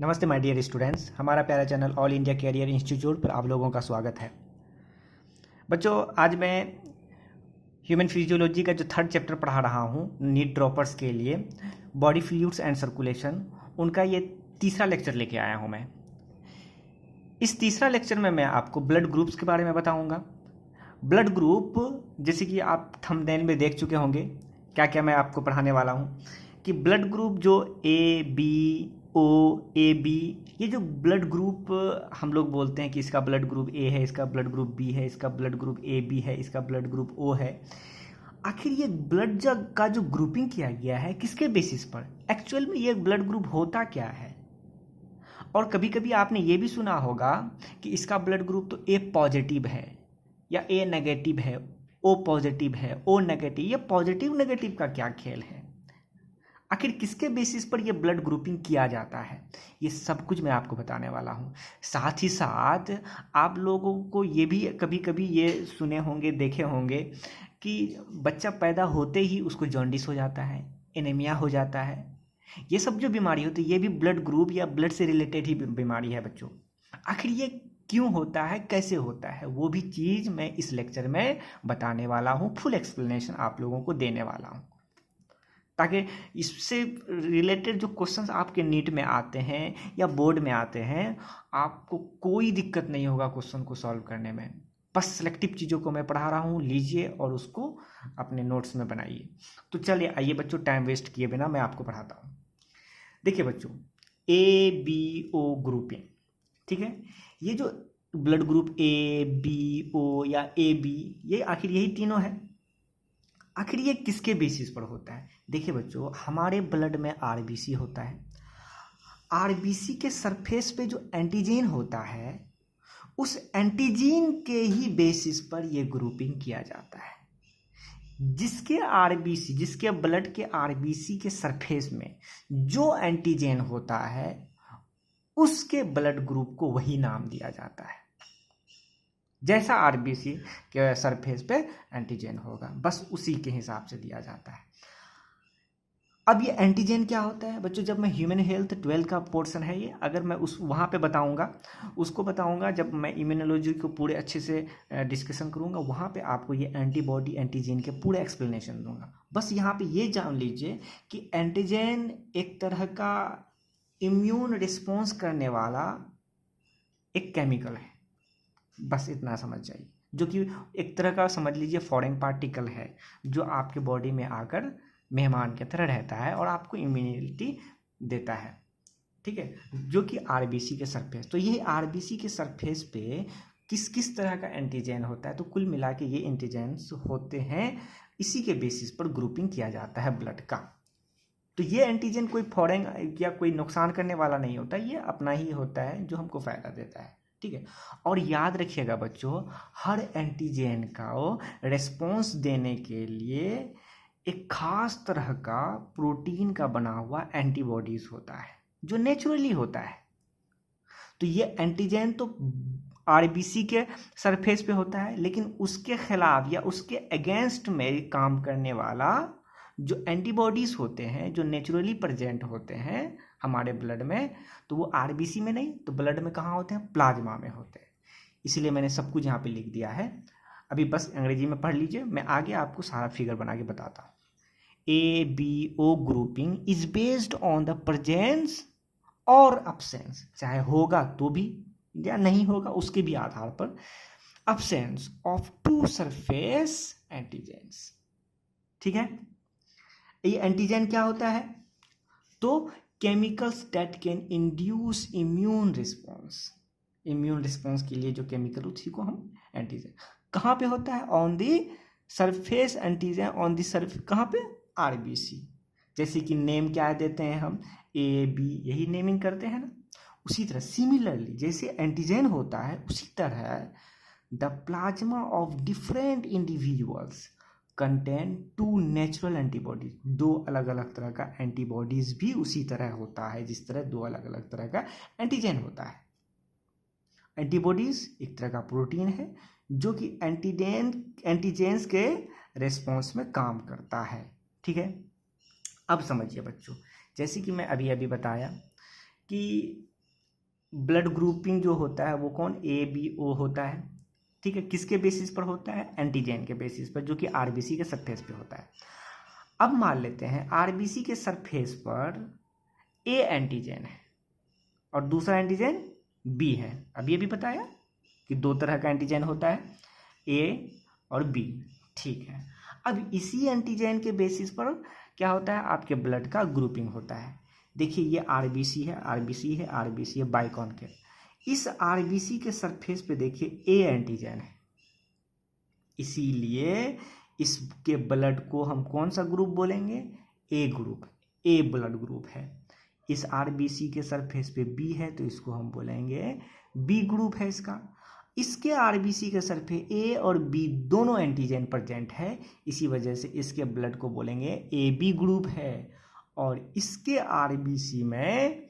नमस्ते my dear students, हमारा प्यारा channel all India career institute पर आप लोगों का स्वागत है। बच्चों, आज मैं ह्यूमन फिजियोलॉजी का जो थर्ड चैप्टर पढ़ा रहा हूँ नीट ड्रॉपर्स के लिए, बॉडी फ्लूइड्स एंड सर्कुलेशन, उनका ये तीसरा लेक्चर लेके आया हूँ मैं। इस तीसरा लेक्चर में मैं आपको ब्लड ग्रुप्स के बारे में बताऊँगा। ब्लड ग्रुप, जैसे कि आप थंबनेल में देख चुके होंगे क्या क्या मैं आपको पढ़ाने वाला हूँ, कि ब्लड ग्रुप जो ए बी ओ ए बी, ये जो ब्लड ग्रुप हम लोग बोलते हैं कि इसका ब्लड ग्रुप ए है, इसका ब्लड ग्रुप बी है, इसका ब्लड ग्रुप ए बी है, इसका ब्लड ग्रुप ओ है। आखिर ये ब्लड जग का जो ग्रुपिंग किया गया है किसके बेसिस पर, एक्चुअल में ये ब्लड ग्रुप होता क्या है। और कभी कभी आपने ये भी सुना होगा कि इसका ब्लड ग्रुप तो ए पॉजिटिव है या ए नेगेटिव है, ओ पॉजिटिव है, ओ नेगेटिव। ये पॉजिटिव नेगेटिव का क्या खेल है, आखिर किसके बेसिस पर ये ब्लड ग्रुपिंग किया जाता है, ये सब कुछ मैं आपको बताने वाला हूँ। साथ ही साथ आप लोगों को ये भी कभी कभी ये सुने होंगे, देखे होंगे कि बच्चा पैदा होते ही उसको जॉन्डिस हो जाता है, एनीमिया हो जाता है। ये सब जो बीमारी होती है ये भी ब्लड ग्रुप या ब्लड से रिलेटेड ही बीमारी है बच्चों। आखिर ये क्यों होता है, कैसे होता है, वो भी चीज़ मैं इस लेक्चर में बताने वाला हूँ, फुल एक्सप्लेनेशन आप लोगों को देने वाला हूँ, ताकि इससे रिलेटेड जो क्वेश्चंस आपके नीट में आते हैं या बोर्ड में आते हैं, आपको कोई दिक्कत नहीं होगा क्वेश्चन को सॉल्व करने में। बस सिलेक्टिव चीज़ों को मैं पढ़ा रहा हूँ, लीजिए और उसको अपने नोट्स में बनाइए। तो चलिए आइए बच्चों, टाइम वेस्ट किए बिना मैं आपको पढ़ाता हूँ। देखिए बच्चों, ए बी ओ ग्रुपिंग, ठीक है। ये जो blood group A B O या ए बी, ये आखिर यही तीनों है। आखिर ये किसके बेसिस पर होता है। देखिए बच्चों, हमारे ब्लड में आरबीसी होता है। आरबीसी के सरफेस पे जो एंटीजन होता है, उस एंटीजन के ही बेसिस पर ये ग्रुपिंग किया जाता है। जिसके आरबीसी, जिसके ब्लड के आरबीसी के सरफेस में जो एंटीजन होता है, उसके ब्लड ग्रुप को वही नाम दिया जाता है। जैसा आरबीसी के सरफेस पे एंटीजन होगा, बस उसी के हिसाब से दिया जाता है। अब ये एंटीजन क्या होता है बच्चों, जब मैं ह्यूमन हेल्थ 12 का पोर्शन है ये, अगर मैं उस वहाँ पे बताऊँगा, उसको बताऊँगा जब मैं इम्यूनोलॉजी को पूरे अच्छे से डिस्कशन करूँगा, वहाँ पे आपको ये एंटीबॉडी एंटीजन के पूरे एक्सप्लेनेशन दूंगा। बस यहाँ पे ये जान लीजिए कि एंटीजन एक तरह का इम्यून रिस्पॉन्स करने वाला एक केमिकल है, बस इतना समझ जाइए, जो कि एक तरह का समझ लीजिए फॉरेन पार्टिकल है, जो आपके बॉडी में आकर मेहमान की तरह रहता है और आपको इम्यूनिटी देता है, ठीक है, जो कि आरबीसी के सरफेस। तो ये आरबीसी के सरफेस पे किस किस तरह का एंटीजन होता है, तो कुल मिला के ये एंटीजेंस होते हैं, इसी के बेसिस पर ग्रुपिंग किया जाता है ब्लड का। तो ये एंटीजन कोई फॉरेन या कोई नुकसान करने वाला नहीं होता, ये अपना ही होता है जो हमको फ़ायदा देता है, ठीक है। और याद रखिएगा बच्चों, हर एंटीजन का रिस्पॉन्स देने के लिए एक खास तरह का प्रोटीन का बना हुआ एंटीबॉडीज होता है, जो नेचुरली होता है। तो ये एंटीजन तो आरबीसी के सरफेस पे होता है, लेकिन उसके खिलाफ या उसके अगेंस्ट में काम करने वाला जो एंटीबॉडीज होते हैं, जो नेचुरली प्रेजेंट होते हैं हमारे ब्लड में, तो वो आरबीसी में नहीं, तो ब्लड में कहाँ होते हैं, प्लाज्मा में होते हैं। इसीलिए मैंने सब कुछ यहाँ पे लिख दिया है। अभी बस अंग्रेजी में पढ़ लीजिए, मैं आगे आपको सारा फिगर बना के बताता हूँ। A B O grouping is based on the presence और अब्सेंस, चाहे होगा तो भी या नहीं होगा उसके भी आधार पर, absence of two surface antigens, ठीक है। ये एंटीजन क्या होता है, तो chemicals that can induce immune response, immune response के लिए जो केमिकल, उसी को हम एंटीजन। कहाँ पे होता है, on the surface antigen, on the surface, कहाँ पे, आरबीसी। जैसे कि नेम क्या देते हैं हम, ए बी, यही नेमिंग करते हैं ना। उसी तरह सिमिलरली जैसे एंटीजन होता है, उसी तरह the plasma of different individuals contain two natural antibodies, दो अलग अलग तरह का एंटीबॉडीज भी उसी तरह होता है जिस तरह दो अलग अलग तरह का एंटीजन होता है। एंटीबॉडीज एक तरह का प्रोटीन है जो कि एंटीजेंस के रेस्पॉन्स में काम करता है, ठीक है। अब समझिए बच्चों, जैसे कि मैं अभी अभी बताया कि ब्लड ग्रुपिंग जो होता है वो कौन, ए बी ओ होता है, ठीक है। किसके बेसिस पर होता है, एंटीजन के बेसिस पर, जो कि आरबीसी के सरफेस पे होता है। अब मान लेते हैं आरबीसी के सरफेस पर ए एंटीजन है और दूसरा एंटीजन बी है। अब ये भी बताया कि दो तरह का एंटीजन होता है, ए और बी, ठीक है। अब इसी एंटीजन के बेसिस पर क्या होता है, आपके ब्लड का ग्रुपिंग होता है। देखिए ये आरबीसी है, आरबीसी है, आरबीसी है, बाइकॉन्केव। इस आरबीसी के सरफेस पे देखिए ए एंटीजन है, इसीलिए इसके ब्लड को हम कौन सा ग्रुप बोलेंगे, ए ग्रुप, ए ब्लड ग्रुप है। इस आरबीसी के सरफेस पे बी है तो इसको हम बोलेंगे बी ग्रुप है इसका। इसके आरबीसी के सरफेस ए और बी दोनों एंटीजन प्रेजेंट है, इसी वजह से इसके ब्लड को बोलेंगे ए बी ग्रुप है। और इसके आरबीसी में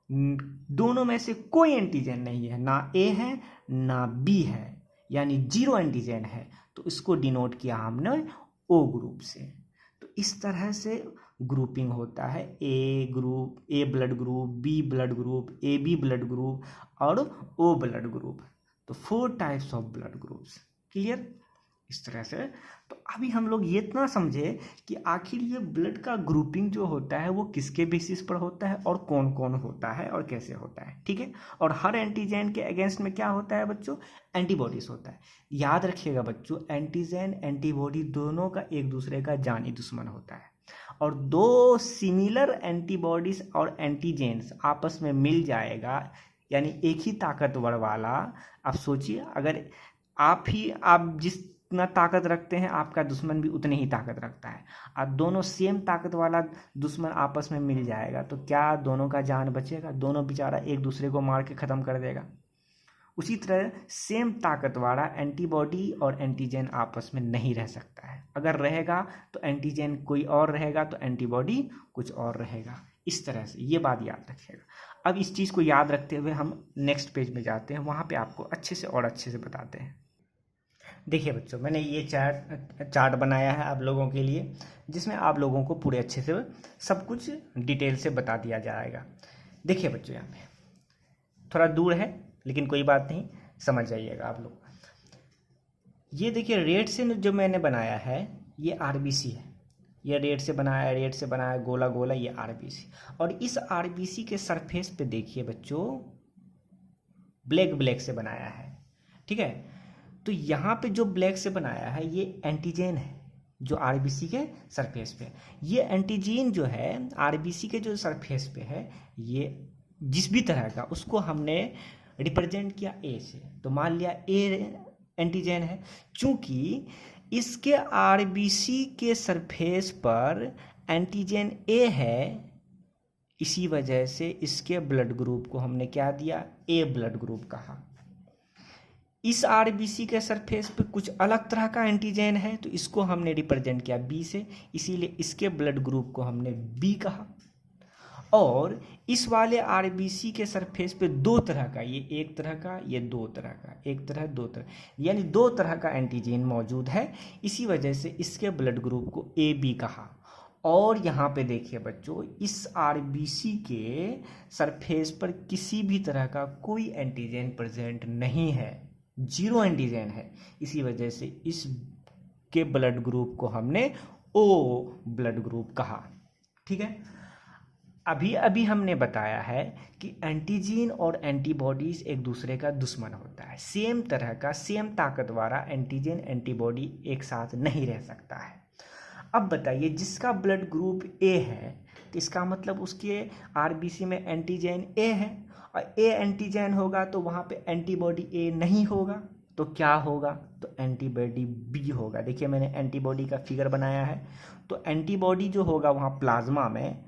दोनों में से कोई एंटीजन नहीं है, ना ए है ना बी है, यानी जीरो एंटीजन है, तो इसको डिनोट किया हमने ओ ग्रुप से। तो इस तरह से ग्रुपिंग होता है, A group, A blood group, B blood group, A B blood group और ओ ब्लड ग्रुप। तो 4 types of blood groups, clear. इस तरह से तो अभी हम लोग ये इतना समझे कि आखिर ये ब्लड का ग्रुपिंग जो होता है वो किसके बेसिस पर होता है और कौन कौन होता है और कैसे होता है, ठीक है। और हर एंटीजन के अगेंस्ट में क्या होता है बच्चों, एंटीबॉडीज होता है। याद रखिएगा बच्चों, एंटीजन एंटीबॉडी दोनों का एक दूसरे का जानी दुश्मन होता है, और दो सिमिलर एंटीबॉडीज और एंटीजेंस आपस में मिल जाएगा, यानी एक ही ताकतवर वाला। आप सोचिए, अगर आप जितना ताकत रखते हैं आपका दुश्मन भी उतनी ही ताकत रखता है, और दोनों सेम ताकत वाला दुश्मन आपस में मिल जाएगा तो क्या दोनों का जान बचेगा, दोनों बेचारा एक दूसरे को मार के ख़त्म कर देगा। उसी तरह सेम ताकत वाला एंटीबॉडी और एंटीजन आपस में नहीं रह सकता है, अगर रहेगा तो एंटीजन कोई और रहेगा तो एंटीबॉडी कुछ और रहेगा। इस तरह से ये बात याद रखिएगा। अब इस चीज़ को याद रखते हुए हम नेक्स्ट पेज में जाते हैं, वहाँ पे आपको अच्छे से और अच्छे से बताते हैं। देखिए बच्चों, मैंने ये चार्ट बनाया है आप लोगों के लिए, जिसमें आप लोगों को पूरे अच्छे से सब कुछ डिटेल से बता दिया जाएगा। देखिए बच्चों, यहाँ पे थोड़ा दूर है लेकिन कोई बात नहीं, समझ जाइएगा आप लोग। ये देखिए रेड से जो मैंने बनाया है ये आरबीसी है, ये रेड से बनाया गोला गोला, ये आरबीसी। और इस आरबीसी के सरफेस पे देखिए बच्चों ब्लैक से बनाया है, ठीक है। तो यहाँ पे जो ब्लैक से बनाया है ये एंटीजन है जो आरबीसी के सरफेस पे। ये एंटीजन जो है आरबीसी के जो सरफेस पे है, ये जिस भी तरह का, उसको हमने रिप्रेजेंट किया ए से। तो मान लिया ए एंटीजन है, चूंकि इसके आरबीसी के सरफेस पर एंटीजन ए है, इसी वजह से इसके ब्लड ग्रुप को हमने क्या दिया, ए ब्लड ग्रुप कहा। इस आरबीसी के सरफेस पे कुछ अलग तरह का एंटीजन है तो इसको हमने रिप्रेजेंट किया बी से, इसीलिए इसके ब्लड ग्रुप को हमने बी कहा। और इस वाले आरबीसी के सरफेस पे दो तरह का, ये एक तरह का, ये दो तरह का, एक तरह दो तरह, यानी दो तरह का एंटीजन मौजूद है, इसी वजह से इसके ब्लड ग्रुप को ए बी कहा। और यहाँ पे देखिए बच्चों, इस आरबीसी के सरफेस पर किसी भी तरह का कोई एंटीजन प्रेजेंट नहीं है, जीरो एंटीजन है, इसी वजह से इस के ब्लड ग्रुप को हमने ओ ब्लड ग्रुप कहा, ठीक है। अभी हमने बताया है कि एंटीजन और एंटीबॉडीज एक दूसरे का दुश्मन होता है, सेम तरह का सेम ताकत वाला एंटीजन एंटीबॉडी एक साथ नहीं रह सकता है। अब बताइए, जिसका ब्लड ग्रुप ए है तो इसका मतलब उसके आरबीसी में एंटीजन ए है, और ए एंटीजन होगा तो वहाँ पे एंटीबॉडी ए नहीं होगा, तो क्या होगा, तो एंटीबॉडी बी होगा। देखिए मैंने एंटीबॉडी का फिगर बनाया है, तो एंटीबॉडी जो होगा वहाँ प्लाज्मा में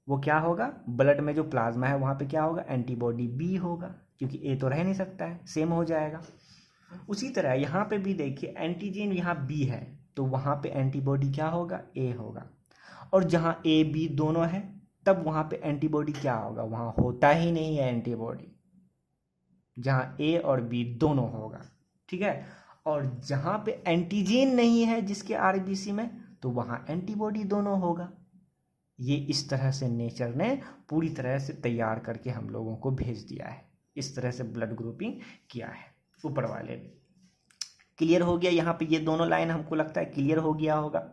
वो क्या होगा, ब्लड में जो प्लाज्मा है वहाँ पे क्या होगा, एंटीबॉडी बी होगा, क्योंकि ए तो रह नहीं सकता है, सेम हो जाएगा। उसी तरह यहाँ पे भी देखिए एंटीजन यहाँ बी है तो वहाँ पे एंटीबॉडी क्या होगा, ए होगा। और जहाँ ए बी दोनों है तब वहाँ पे एंटीबॉडी क्या होगा, वहाँ होता ही नहीं है एंटीबॉडी, जहाँ ए और बी दोनों होगा, ठीक है। और जहाँ पे एंटीजन नहीं है जिसके आरबीसी में, तो वहाँ एंटीबॉडी दोनों होगा, ये इस तरह से नेचर ने पूरी तरह से तैयार करके हम लोगों को भेज दिया है, इस तरह से ब्लड ग्रुपिंग किया है ऊपर वाले ने। क्लियर हो गया? यहाँ पे ये दोनों लाइन हमको लगता है क्लियर हो गया होगा।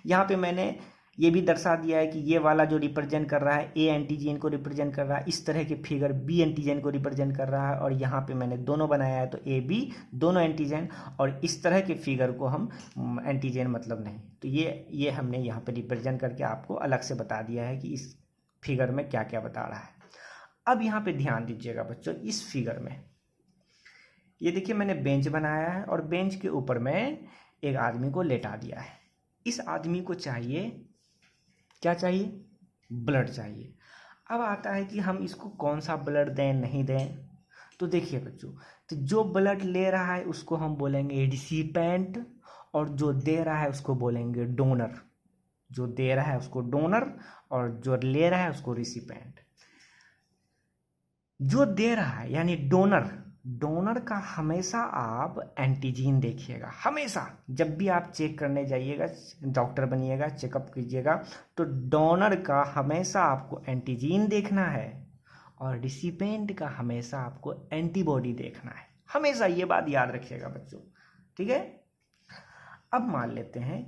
यहाँ पे मैंने ये भी दर्शा दिया है कि ये वाला जो रिप्रेजेंट कर रहा है ए एंटीजन को रिप्रेजेंट कर रहा है, इस तरह के फिगर बी एंटीजन को रिप्रेजेंट कर रहा है, और यहाँ पे मैंने दोनों बनाया है तो ए बी दोनों एंटीजन, और इस तरह के फिगर को हम एंटीजन मतलब नहीं, तो ये हमने यहाँ पे रिप्रेजेंट करके आपको अलग से बता दिया है कि इस फिगर में क्या क्या बता रहा है। अब यहाँ पे ध्यान दीजिएगा बच्चों, इस फिगर में ये देखिए मैंने बेंच बनाया है और बेंच के ऊपर में एक आदमी को लेटा दिया है। इस आदमी को चाहिए, क्या चाहिए? ब्लड चाहिए। अब आता है कि हम इसको कौन सा ब्लड दें नहीं दें। तो देखिए बच्चों, तो जो ब्लड ले रहा है उसको हम बोलेंगे रिसिपेंट, और जो दे रहा है उसको बोलेंगे डोनर। जो दे रहा है उसको डोनर और जो ले रहा है उसको रिसिपेंट। जो दे रहा है यानी डोनर, डोनर का हमेशा आप एंटीजन देखिएगा। हमेशा जब भी आप चेक करने जाइएगा, डॉक्टर बनिएगा, चेकअप कीजिएगा, तो डोनर का हमेशा आपको एंटीजन देखना है और रिसिपेंट का हमेशा आपको एंटीबॉडी देखना है। हमेशा ये बात याद रखिएगा बच्चों, ठीक है। अब मान लेते हैं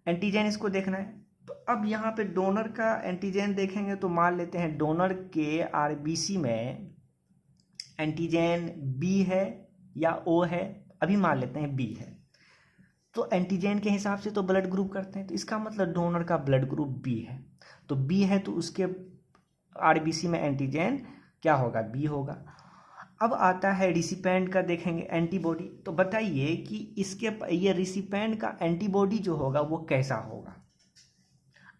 एंटीजन इसको देखना है, तो अब यहाँ पे डोनर का एंटीजन देखेंगे तो मान लेते हैं डोनर के आरबीसी में एंटीजन बी है या ओ है। अभी मान लेते हैं बी है, तो एंटीजन के हिसाब से तो ब्लड ग्रुप करते हैं, तो इसका मतलब डोनर का ब्लड ग्रुप बी है। तो बी है तो उसके आरबीसी में एंटीजन क्या होगा? बी होगा। अब आता है रिसिपेंट का, देखेंगे एंटीबॉडी। तो बताइए कि इसके ये रिसिपेंट का एंटीबॉडी जो होगा वो कैसा होगा?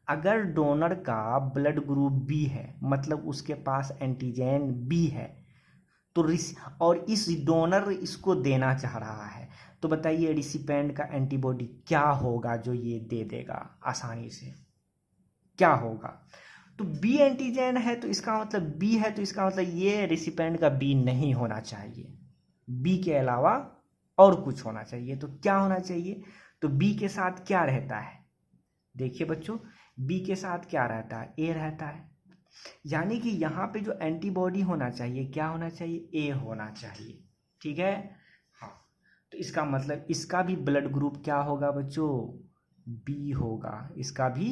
अगर डोनर का ब्लड ग्रुप बी है मतलब उसके पास एंटीजन बी है, तो और इस डोनर इसको देना चाह रहा है, तो बताइए रिसिपेंट का एंटीबॉडी क्या होगा जो ये दे देगा आसानी से? क्या होगा? तो बी एंटीजन है तो इसका मतलब बी है, तो इसका मतलब ये रिसिपेंट का बी नहीं होना चाहिए, बी के अलावा और कुछ होना चाहिए। तो क्या होना चाहिए? तो बी के साथ क्या रहता है? देखिए बच्चों, बी के साथ क्या रहता है? ए रहता है। यानी कि यहाँ पे जो एंटीबॉडी होना चाहिए क्या होना चाहिए? ए होना चाहिए, ठीक है। हाँ, तो इसका मतलब इसका भी ब्लड ग्रुप क्या होगा बच्चों? बी होगा। इसका भी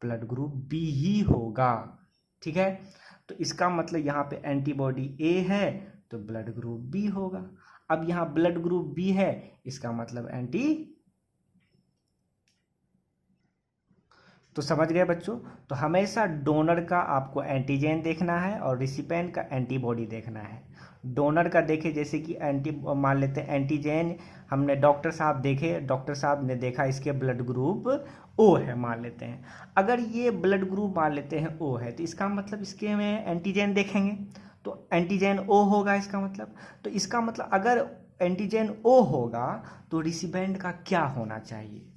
ब्लड ग्रुप बी ही होगा, ठीक है। तो इसका मतलब यहाँ पे एंटीबॉडी ए है तो ब्लड ग्रुप बी होगा। अब यहाँ ब्लड ग्रुप बी है, इसका मतलब तो समझ गए बच्चों। तो हमेशा डोनर का आपको एंटीजन देखना है और रिसिपेंट का एंटीबॉडी देखना है। डोनर का देखे जैसे कि मान लेते हैं एंटीजन हमने डॉक्टर साहब देखे, डॉक्टर साहब ने देखा इसके ब्लड ग्रुप ओ है मान लेते हैं। अगर ये ब्लड ग्रुप मान लेते हैं ओ है, तो इसका मतलब इसके में एंटीजन देखेंगे तो एंटीजन ओ होगा इसका मतलब। तो इसका मतलब अगर एंटीजन ओ होगा तो रिसिपेंट का क्या होना चाहिए?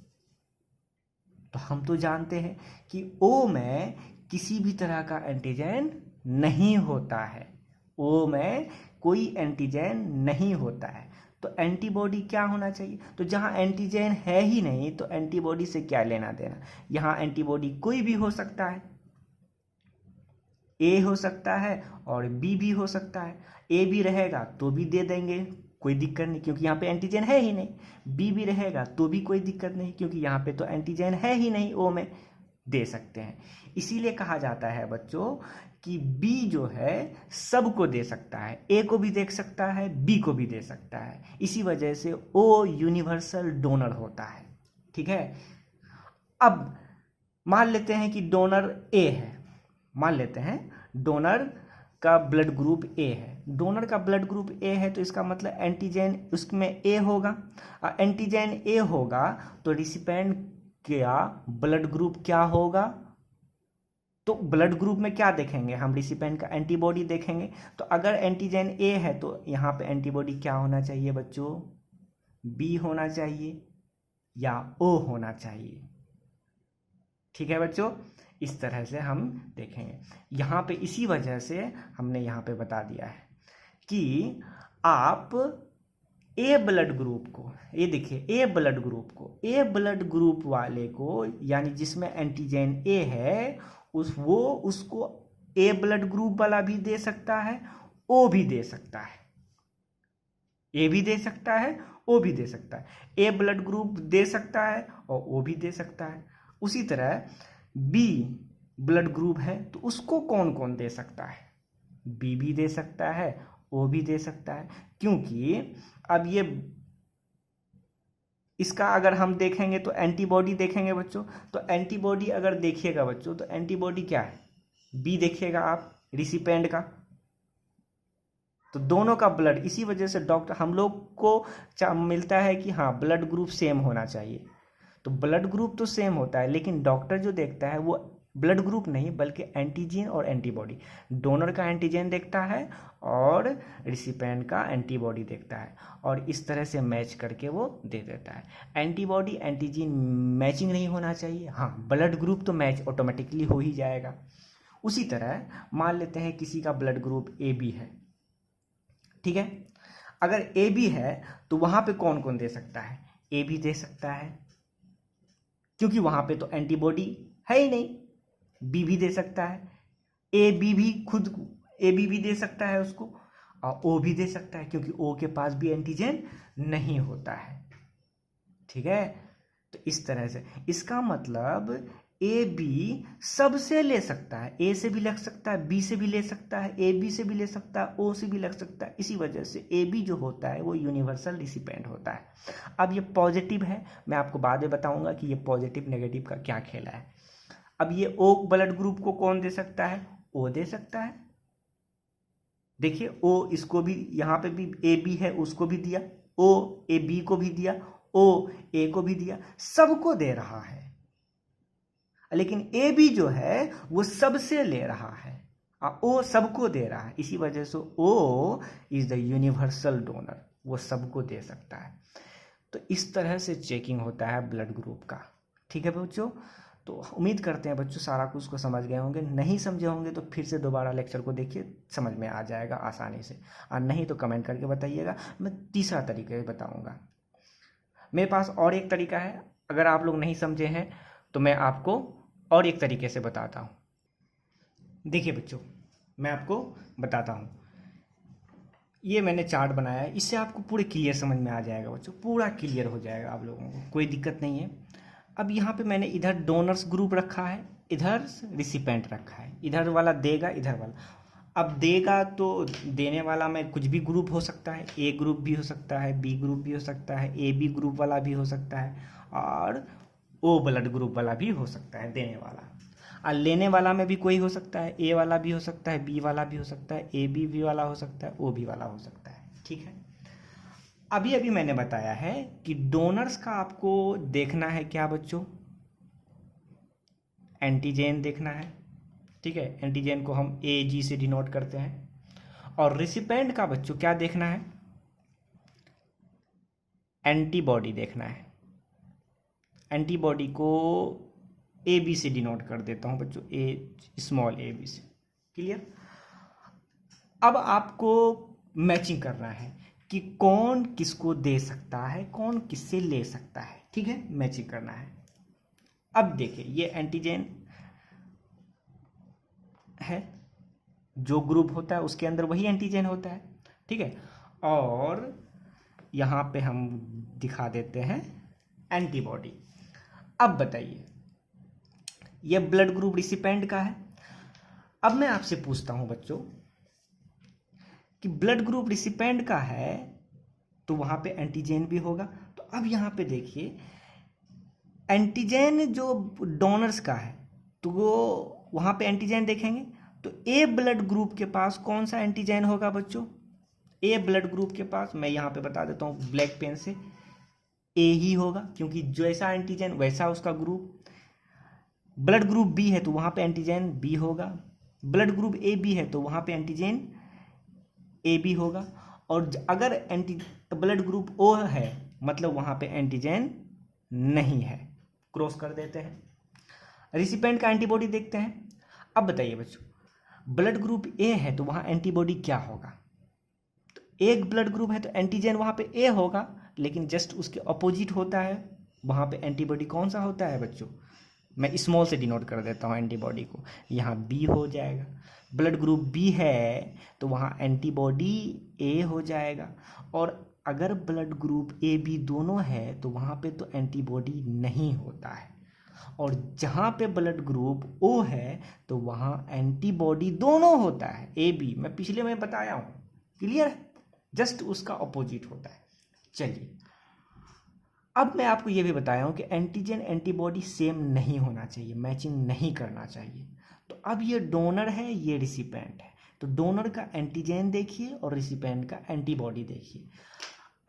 तो हम तो जानते हैं कि ओ में किसी भी तरह का एंटीजन नहीं होता है, ओ में कोई एंटीजन नहीं होता है। तो एंटीबॉडी क्या होना चाहिए? तो जहाँ एंटीजन है ही नहीं तो एंटीबॉडी से क्या लेना देना? यहाँ एंटीबॉडी कोई भी हो सकता है, ए हो सकता है और बी भी हो सकता है। ए भी रहेगा तो भी दे देंगे, कोई दिक्कत नहीं क्योंकि यहाँ पे एंटीजन है ही नहीं। बी भी रहेगा तो भी कोई दिक्कत नहीं क्योंकि यहाँ पे तो एंटीजन है ही नहीं, ओ में दे सकते हैं। इसीलिए कहा जाता है बच्चों कि बी जो है सबको दे सकता है, ए को भी दे सकता है, बी को भी दे सकता है। इसी वजह से ओ यूनिवर्सल डोनर होता है, ठीक है। अब मान लेते हैं कि डोनर ए है, मान लेते हैं डोनर का ब्लड ग्रुप ए है। डोनर का ब्लड ग्रुप ए है तो इसका मतलब एंटीजन उसमें ए होगा। एंटीजन ए होगा तो रिसिपेंट का ब्लड ग्रुप क्या होगा? तो ब्लड ग्रुप में क्या देखेंगे हम? रिसिपेंट का एंटीबॉडी देखेंगे। तो अगर एंटीजन ए है तो यहाँ पे एंटीबॉडी क्या होना चाहिए बच्चों? बी होना चाहिए या ओ होना चाहिए, ठीक है बच्चों। इस तरह से हम देखेंगे यहाँ पे। इसी वजह से हमने यहाँ पे बता दिया है कि आप ए ब्लड ग्रुप को, ये देखिए ए ब्लड ग्रुप को, ए ब्लड ग्रुप वाले को यानी जिसमें एंटीजन ए है उसको ए ब्लड ग्रुप वाला भी दे सकता है, ओ भी दे सकता है, ए भी दे सकता है, ओ भी दे सकता है। ए ब्लड ग्रुप दे सकता है और ओ भी दे सकता है। उसी तरह बी ब्लड ग्रुप है तो उसको कौन कौन दे सकता है? बी भी दे सकता है, ओ भी दे सकता है, क्योंकि अब ये इसका अगर हम देखेंगे तो एंटीबॉडी देखेंगे बच्चों, तो एंटीबॉडी अगर देखिएगा बच्चों तो एंटीबॉडी क्या है? बी देखिएगा आप रिसिपेंट का, तो दोनों का ब्लड, इसी वजह से डॉक्टर हम लोग को मिलता है कि हाँ ब्लड ग्रुप सेम होना चाहिए। तो ब्लड ग्रुप तो सेम होता है लेकिन डॉक्टर जो देखता है वो ब्लड ग्रुप नहीं बल्कि एंटीजन और एंटीबॉडी, डोनर का एंटीजन देखता है और रिसिपेंट का एंटीबॉडी देखता है और इस तरह से मैच करके वो दे देता है। एंटीबॉडी एंटीजन मैचिंग नहीं होना चाहिए, हाँ ब्लड ग्रुप तो मैच ऑटोमेटिकली हो ही जाएगा। उसी तरह मान लेते हैं किसी का ब्लड ग्रुप ए बी है, ठीक है, अगर ए बी है तो वहां पे कौन कौन दे सकता है? ए बी दे सकता है क्योंकि वहां पे तो एंटीबॉडी है ही नहीं। बी भी दे सकता है, ए बी भी खुद ए बी भी दे सकता है उसको, और ओ भी दे सकता है क्योंकि ओ के पास भी एंटीजन नहीं होता है, ठीक है। तो इस तरह से इसका मतलब ए बी सबसे ले सकता है, ए से भी लग सकता है, बी से भी ले सकता है, ए बी से भी ले सकता है, ओ से भी लग सकता है। इसी वजह से ए बी जो होता है वो यूनिवर्सल रिसिपेंट होता है। अब ये पॉजिटिव है, मैं आपको बाद में बताऊंगा कि ये पॉजिटिव नेगेटिव का क्या खेला है। अब ये ओ ब्लड ग्रुप को कौन दे सकता है? ओ दे सकता है। देखिए ओ इसको भी, यहाँ पे भी ए बी है उसको भी दिया, ओ ए बी को भी दिया, ओ ए को भी दिया, सबको दे रहा है। लेकिन ए बी जो है वो सबसे ले रहा है और ओ सबको दे रहा है। इसी वजह से O is the universal donor, वो सबको दे सकता है। तो इस तरह से चेकिंग होता है ब्लड ग्रुप का, ठीक है बच्चों। तो उम्मीद करते हैं बच्चों सारा कुछ को समझ गए होंगे, नहीं समझे होंगे तो फिर से दोबारा लेक्चर को देखिए, समझ में आ जाएगा आसानी से, और नहीं तो कमेंट करके बताइएगा। मैं तीसरा तरीका बताऊंगा। मेरे पास और एक तरीका है, अगर आप लोग नहीं समझे हैं तो मैं आपको और एक तरीके से बताता हूँ। देखिए बच्चों मैं आपको बताता हूँ, ये मैंने चार्ट बनाया है, इससे आपको पूरे क्लियर समझ में आ जाएगा बच्चों, पूरा क्लियर हो जाएगा आप लोगों को, कोई दिक्कत नहीं है। अब यहाँ पे मैंने इधर डोनर्स ग्रुप रखा है, इधर रिसिपेंट रखा है, इधर वाला देगा इधर वाला। अब देगा तो देने वाला में कुछ भी ग्रुप हो सकता है, ए ग्रुप भी हो सकता है, बी ग्रुप भी हो सकता है, ए बी ग्रुप वाला भी हो सकता है और ओ ब्लड ग्रुप वाला भी हो सकता है देने वाला। और लेने वाला में भी कोई हो सकता है, ए वाला भी हो सकता है, बी वाला भी हो सकता है, ए बी भी वाला हो सकता है, ओ भी वाला हो सकता है, ठीक है। अभी अभी मैंने बताया है कि डोनर्स का आपको देखना है क्या बच्चों? एंटीजन देखना है, ठीक है, एंटीजन को हम ए जी से डिनोट करते हैं। और रिसिपेंट का बच्चों क्या देखना है? एंटीबॉडी देखना है। एंटीबॉडी को ए बी से डिनोट कर देता हूं बच्चों, ए स्मॉल ए बी से, क्लियर। अब आपको मैचिंग करना है कि कौन किसको दे सकता है, कौन किससे ले सकता है, ठीक है, मैचिंग करना है। अब देखिए ये एंटीजन है, जो ग्रुप होता है उसके अंदर वही एंटीजन होता है, ठीक है। और यहाँ पे हम दिखा देते हैं एंटीबॉडी। अब बताइए ये ब्लड ग्रुप रिसिपेंट का है। अब मैं आपसे पूछता हूं बच्चों कि ब्लड ग्रुप रिसिपेंट का है तो वहां पे एंटीजन भी होगा। तो अब यहां पे देखिए एंटीजन जो डोनर्स का है तो वो वहां पे एंटीजन देखेंगे तो ए ब्लड ग्रुप के पास कौन सा एंटीजन होगा बच्चों? ए ब्लड ग्रुप के पास मैं यहां पे बता देता हूं ब्लैक पेन से, ए ही होगा क्योंकि जैसा एंटीजन वैसा उसका ग्रुप। ब्लड ग्रुप बी है तो वहां पे एंटीजन बी होगा, ब्लड ग्रुप ए बी है तो वहां पे एंटीजन ए बी होगा। और अगर ब्लड ग्रुप ओ है मतलब वहां पे एंटीजन नहीं है, क्रॉस कर देते हैं। रिसिपेंट का एंटीबॉडी देखते हैं। अब बताइए बच्चों ब्लड ग्रुप ए है तो वहां एंटीबॉडी क्या होगा? तो एक ब्लड ग्रुप है तो एंटीजन वहाँ पे ए होगा, लेकिन जस्ट उसके अपोजिट होता है वहाँ पे एंटीबॉडी कौन सा होता है बच्चों? मैं स्मॉल से डिनोट कर देता हूँ एंटीबॉडी को, यहाँ बी हो जाएगा। ब्लड ग्रुप बी है तो वहाँ एंटीबॉडी ए हो जाएगा, और अगर ब्लड ग्रुप ए बी दोनों है तो वहाँ पे तो एंटीबॉडी नहीं होता है, और जहाँ पे ब्लड ग्रुप ओ है तो वहाँ एंटीबॉडी दोनों होता है, ए बी। मैं पिछले में बताया हूँ, क्लियर है? जस्ट उसका अपोजिट होता है। चलिए, अब मैं आपको ये भी बताया हूँ कि एंटीजन एंटीबॉडी सेम नहीं होना चाहिए, मैचिंग नहीं करना चाहिए। तो अब ये डोनर है, ये रिसिपेंट है, तो डोनर का एंटीजन देखिए और रिसिपेंट का एंटीबॉडी देखिए।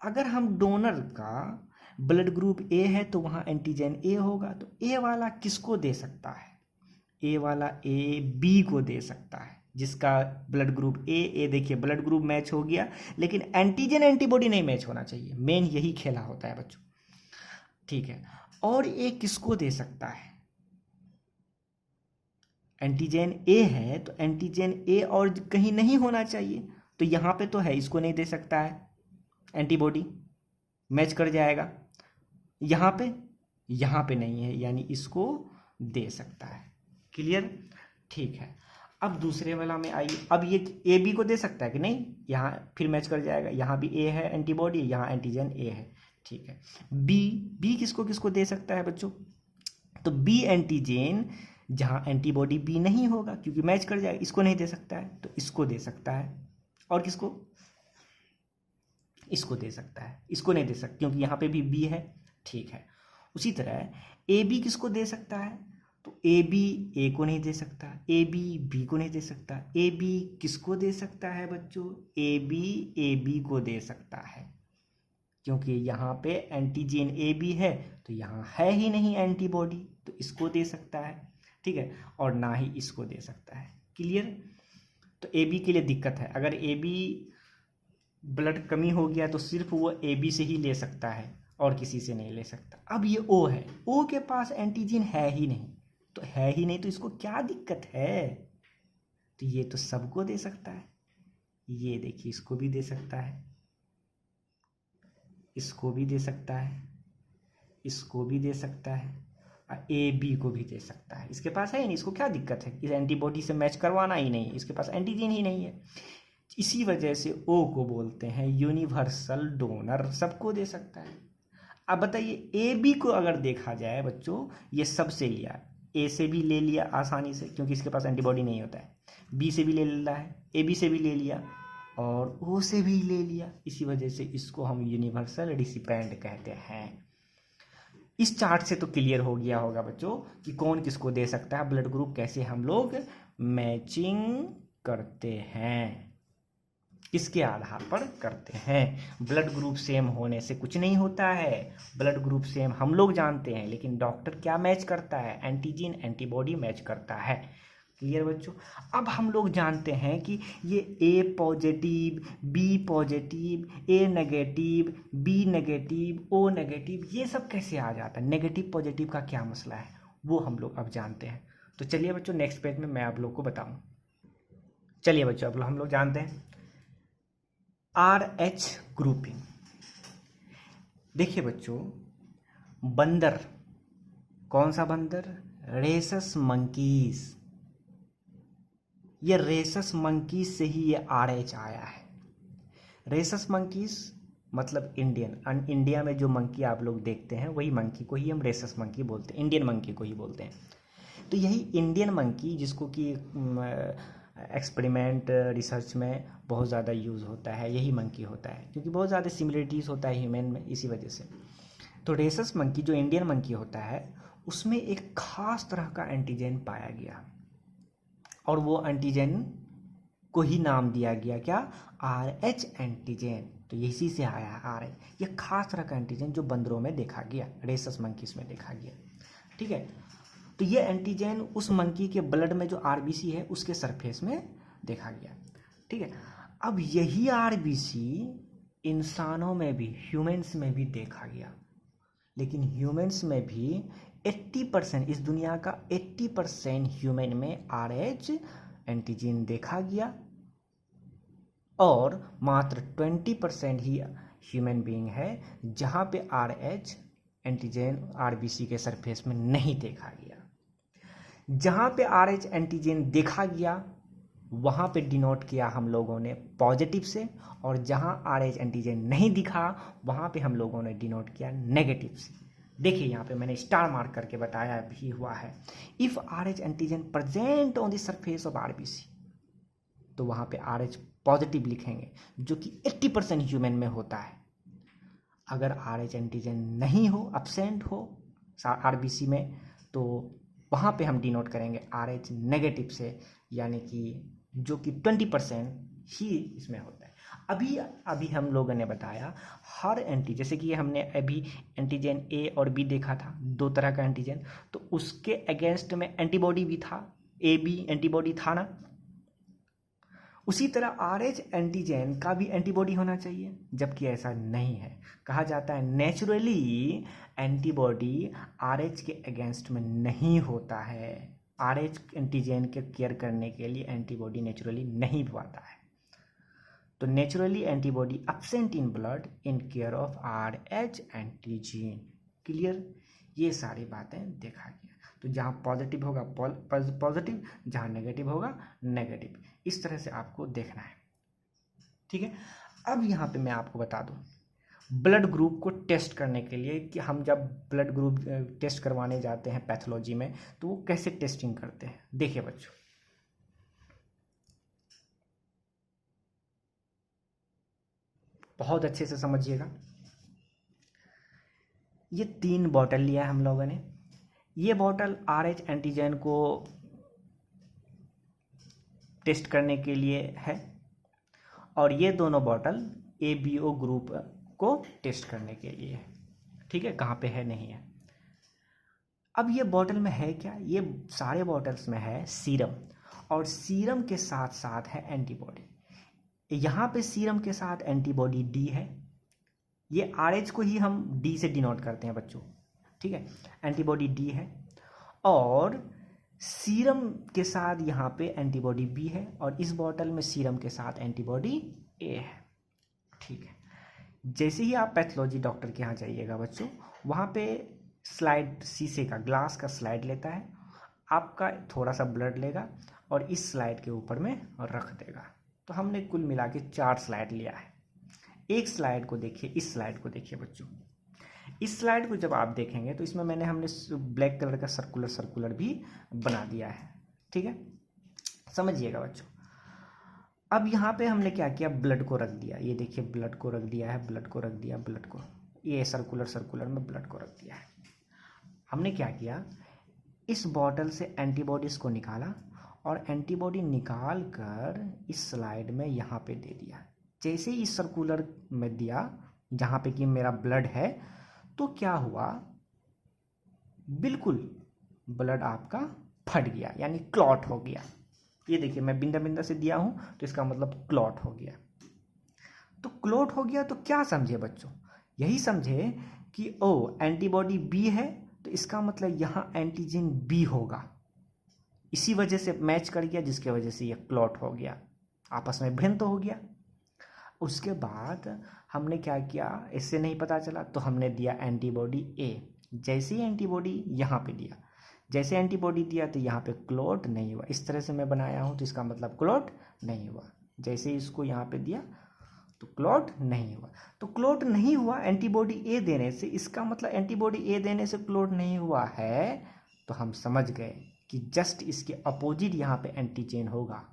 अगर हम डोनर का ब्लड ग्रुप ए है तो वहाँ एंटीजन ए होगा, तो ए वाला किसको दे सकता है? ए वाला ए बी को दे सकता है, जिसका ब्लड ग्रुप ए देखिए ब्लड ग्रुप मैच हो गया, लेकिन एंटीजन एंटीबॉडी नहीं मैच होना चाहिए। मेन यही खेला होता है बच्चों, ठीक है। और ए किसको दे सकता है? एंटीजन ए है तो एंटीजन ए और कहीं नहीं होना चाहिए, तो यहाँ पे तो है, इसको नहीं दे सकता है, एंटीबॉडी मैच कर जाएगा। यहाँ पे नहीं है, यानी इसको दे सकता है। क्लियर? ठीक है। अब दूसरे वाला में आइए, अब ये ए बी को दे सकता है कि नहीं? यहाँ फिर मैच कर जाएगा, यहाँ भी ए है एंटीबॉडी, यहाँ एंटीजन ए है, ठीक है। बी किसको किसको दे सकता है बच्चों? तो बी एंटीजन जहाँ एंटीबॉडी बी नहीं होगा, क्योंकि मैच कर जाएगा, इसको नहीं दे सकता है, तो इसको दे सकता है। और किसको? इसको दे सकता है, इसको नहीं दे सकता क्योंकि यहाँ पे भी बी है, ठीक है। उसी तरह ए बी किसको दे सकता है? तो ए बी ए को नहीं दे सकता, ए बी बी को नहीं दे सकता। ए बी किसको दे सकता है बच्चों? ए बी को दे सकता है, क्योंकि यहाँ पे एंटीजन ए बी है तो यहाँ है ही नहीं एंटीबॉडी, तो इसको दे सकता है, ठीक है। और ना ही इसको दे सकता है। क्लियर? तो ए बी के लिए दिक्कत है, अगर ए बी ब्लड कमी हो गया तो सिर्फ वो ए बी से ही ले सकता है और किसी से नहीं ले सकता। अब ये ओ है, ओ के पास एंटीजन है ही नहीं, तो है ही नहीं तो इसको क्या दिक्कत है? तो ये तो सबको दे सकता है, ये देखिए इसको भी दे सकता है, इसको भी दे सकता है, इसको भी दे सकता है, और ए बी को भी दे सकता है। इसके पास है ही नहीं, इसको क्या दिक्कत है? इस एंटीबॉडी से मैच करवाना ही नहीं, इसके पास एंटीजन ही नहीं है। इसी वजह से ओ को बोलते हैं यूनिवर्सल डोनर, सबको दे सकता है। अब बताइए ए बी को अगर देखा जाए बच्चों, ये सबसे लिया, ए से भी ले लिया आसानी से क्योंकि इसके पास एंटीबॉडी नहीं होता है, बी से भी ले लेता है, ए बी से भी ले लिया, और ओ से भी ले लिया। इसी वजह से इसको हम यूनिवर्सल रिसिपेंट कहते हैं। इस चार्ट से तो क्लियर हो गया होगा बच्चों कि कौन किसको दे सकता है, ब्लड ग्रुप कैसे हम लोग मैचिंग करते हैं, किसके आधार पर करते हैं। ब्लड ग्रुप सेम होने से कुछ नहीं होता है, ब्लड ग्रुप सेम हम लोग जानते हैं, लेकिन डॉक्टर क्या मैच करता है? एंटीजन एंटीबॉडी मैच करता है। क्लियर बच्चों? अब हम लोग जानते हैं कि ये A positive, B positive, A negative, B negative, O negative, ये सब कैसे आ जाता है? नेगेटिव पॉजिटिव का क्या मसला है, वो हम लोग अब जानते हैं। तो चलिए बच्चों नेक्स्ट पेज में मैं आप लोग को बताऊं। चलिए बच्चों अब हम लोग जानते हैं RH ग्रुपिंग। देखिए बच्चों, बंदर, कौन सा बंदर? Rhesus monkeys. ये रेसस मंकीज से ही ये RH आया है। रेसस मंकीज मतलब इंडियन, इंडिया में जो मंकी आप लोग देखते हैं वही मंकी को ही हम रेसस मंकी बोलते हैं, इंडियन मंकी को ही बोलते हैं। तो यही इंडियन मंकी जिसको कि एक्सपेरिमेंट रिसर्च में बहुत ज़्यादा यूज़ होता है, यही मंकी होता है क्योंकि बहुत ज़्यादा सिमिलरिटीज़ होता है ह्यूमन में, इसी वजह से। तो रेसस मंकी जो इंडियन मंकी होता है उसमें एक खास तरह का एंटीजन पाया गया, और वो एंटीजन को ही नाम दिया गया क्या? RH antigen. तो इसी से आया है RH, ये खास तरह का एंटीजन जो बंदरों में देखा गया, रेसस मंकीज में देखा गया, ठीक है। तो ये एंटीजन उस मंकी के ब्लड में जो RBC है उसके सरफेस में देखा गया, ठीक है। अब यही RBC इंसानों में भी, ह्यूमन्स में भी देखा गया, लेकिन ह्यूमन्स में भी 80%, इस दुनिया का 80% ह्यूमन में RH एंटीजन देखा गया, और मात्र 20% ही ह्यूमन बीइंग है जहाँ पे RH एंटीजन RBC के सरफेस में नहीं देखा गया। जहाँ पे RH एंटीजन देखा गया वहाँ पे डिनोट किया हम लोगों ने पॉजिटिव से, और जहाँ RH एंटीजन नहीं दिखा वहाँ पे हम लोगों ने डिनोट किया नेगेटिव से। देखिए यहाँ पे मैंने स्टार मार्क करके बताया भी हुआ है। If RH antigen present on the surface of RBC, तो वहाँ पे RH पॉजिटिव लिखेंगे, जो कि 80% ह्यूमन में होता है। अगर RH एंटीजन नहीं हो, एब्सेंट हो RBC में, तो वहाँ पे हम डिनोट करेंगे RH नेगेटिव से, यानी कि जो कि 20% ही इसमें होता है। अभी हम लोगों ने बताया हर जैसे कि हमने अभी एंटीजन A और B देखा था, दो तरह का एंटीजन, तो उसके अगेंस्ट में एंटीबॉडी भी था, AB एंटीबॉडी था ना। उसी तरह RH एंटीजन का भी एंटीबॉडी होना चाहिए, जबकि ऐसा नहीं है। कहा जाता है नेचुरली एंटीबॉडी RH के अगेंस्ट में नहीं होता है। RH एंटीजन के केयर करने के लिए एंटीबॉडी नेचुरली नहीं पाता है। तो naturally antibody absent in blood in care of RH antigen. Clear? ये सारी बातें देखा गया। तो जहाँ पॉजिटिव होगा पॉजिटिव, जहाँ नेगेटिव होगा नेगेटिव, इस तरह से आपको देखना है। ठीक है। अब यहाँ पे मैं आपको बता दूँ ब्लड ग्रुप को टेस्ट करने के लिए कि हम जब ब्लड ग्रुप टेस्ट करवाने जाते हैं पैथोलॉजी में, तो वो कैसे टेस्टिंग करते हैं। देखिए बच्चों, बहुत अच्छे से समझिएगा। ये 3 बॉटल लिया है हम लोगों ने। ये बॉटल RH एंटीजन को टेस्ट करने के लिए है, और ये दोनों बॉटल ABO ग्रुप को टेस्ट करने के लिए है। ठीक है, कहाँ पे है नहीं है। अब ये बॉटल में है क्या? ये सारे बॉटल्स में है सीरम, और सीरम के साथ साथ है एंटीबॉडी। यहाँ पे सीरम के साथ एंटीबॉडी D है। ये RH को ही हम D से डिनोट करते हैं बच्चों। ठीक है, एंटीबॉडी D है, और सीरम के साथ यहाँ पे एंटीबॉडी B है, और इस बॉटल में सीरम के साथ एंटीबॉडी A है। ठीक है। जैसे ही आप पैथोलॉजी डॉक्टर के यहाँ जाइएगा बच्चों, वहाँ पे स्लाइड, शीशे का ग्लास का स्लाइड लेता है, आपका थोड़ा सा ब्लड लेगा और इस स्लाइड के ऊपर में रख देगा। तो हमने कुल मिला के 4 स्लाइड लिया है। एक स्लाइड को देखिए, इस स्लाइड को देखिए बच्चों। इस स्लाइड को जब आप देखेंगे तो इसमें हमने ब्लैक कलर का सर्कुलर भी बना दिया है। ठीक है, समझिएगा बच्चों। अब यहाँ पे हमने क्या किया, ब्लड को रख दिया। ये देखिए ब्लड को रख दिया है, ब्लड को रख दिया, ब्लड को, ये सर्कुलर में ब्लड को रख दिया है। हमने क्या किया, इस बॉटल से एंटीबॉडीज़ को निकाला, और एंटीबॉडी निकाल कर इस स्लाइड में यहाँ पे दे दिया। जैसे ही इस सर्कुलर में दिया जहाँ पे कि मेरा ब्लड है, तो क्या हुआ, बिल्कुल ब्लड आपका फट गया, यानी क्लॉट हो गया। ये देखिए मैं बिंदा बिंदा से दिया हूँ, तो इसका मतलब क्लॉट हो गया। तो क्लॉट हो गया तो क्या समझे बच्चों, यही समझे कि ओ एंटीबॉडी B है, तो इसका मतलब यहाँ एंटीजन B होगा। इसी वजह से मैच कर गया, जिसके वजह से ये क्लॉट हो गया, आपस में भिन्न तो हो गया। उसके बाद हमने क्या किया, इससे नहीं पता चला तो हमने दिया एंटीबॉडी A। जैसे ही एंटीबॉडी यहाँ पे दिया, जैसे एंटीबॉडी दिया तो यहाँ पे क्लॉट नहीं हुआ। इस तरह से मैं बनाया हूँ, तो इसका मतलब क्लॉट नहीं हुआ। जैसे ही इसको यहाँ पे दिया तो क्लॉट नहीं हुआ। तो क्लॉट नहीं हुआ एंटीबॉडी A देने से, इसका मतलब एंटीबॉडी A देने से क्लॉट नहीं हुआ है, तो हम समझ गए कि जस्ट इसके अपोजिट यहाँ पे एंटीजन होगा।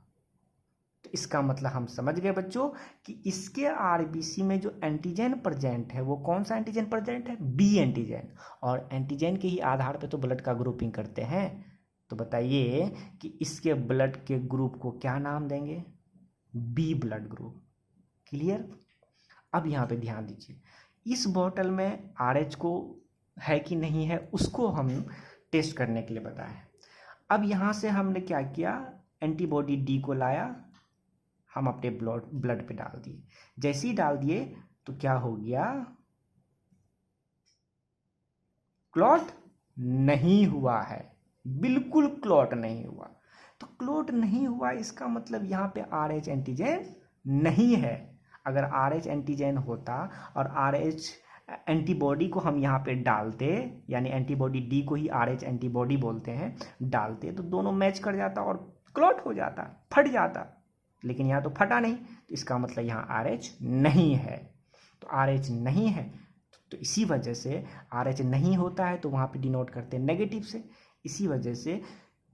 तो इसका मतलब हम समझ गए बच्चों कि इसके RBC में जो एंटीजन प्रेजेंट है वो कौन सा एंटीजन प्रेजेंट है, B एंटीजन। और एंटीजन के ही आधार पे तो ब्लड का ग्रुपिंग करते हैं। तो बताइए कि इसके ब्लड के ग्रुप को क्या नाम देंगे, B ब्लड ग्रुप। क्लियर? अब यहाँ पे ध्यान दीजिए, इस बॉटल में RH को है कि नहीं है उसको हम टेस्ट करने के लिए बताएं। अब यहाँ से हमने क्या किया, एंटीबॉडी D को लाया, हम अपने ब्लड पे डाल दिए। जैसे ही डाल दिए तो क्या हो गया, क्लॉट नहीं हुआ है, बिल्कुल क्लॉट नहीं हुआ। तो क्लॉट नहीं हुआ, इसका मतलब यहाँ पे RH एंटीजन नहीं है। अगर RH एंटीजन होता और RH एंटीबॉडी को हम यहाँ पे डालते, यानी एंटीबॉडी डी को ही RH एंटीबॉडी बोलते हैं, डालते तो दोनों मैच कर जाता और क्लॉट हो जाता, फट जाता। लेकिन यहाँ तो फटा नहीं, तो इसका मतलब यहाँ RH नहीं है। तो RH नहीं है, तो इसी वजह से RH नहीं होता है तो वहाँ पे डिनोट करते हैं नेगेटिव से। इसी वजह से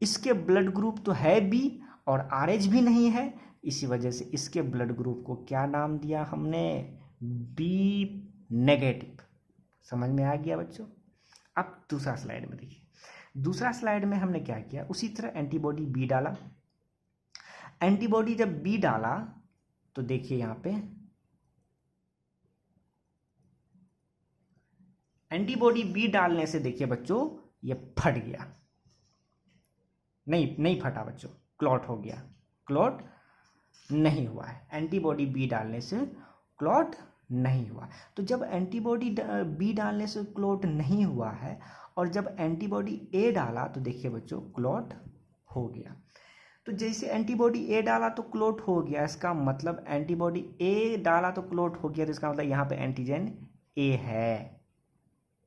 इसके ब्लड ग्रुप तो है B और RH भी नहीं है, इसी वजह से इसके ब्लड ग्रुप को क्या नाम दिया हमने? B negative. समझ में आ गया बच्चों? अब दूसरा स्लाइड में देखिए, दूसरा स्लाइड में हमने क्या किया, उसी तरह एंटीबॉडी B डाला। एंटीबॉडी जब B डाला तो देखिए यहाँ पे एंटीबॉडी B डालने से देखिए बच्चों ये फट गया, नहीं फटा बच्चों, क्लॉट हो गया। क्लॉट नहीं हुआ है, एंटीबॉडी B डालने से क्लॉट नहीं हुआ। तो जब एंटीबॉडी B डालने से क्लॉट नहीं हुआ है और जब एंटीबॉडी A डाला तो देखिए बच्चों क्लॉट हो गया। तो जैसे एंटीबॉडी A डाला तो क्लॉट हो गया, इसका मतलब एंटीबॉडी A डाला तो क्लॉट हो गया, तो इसका मतलब यहाँ पे एंटीजन A है,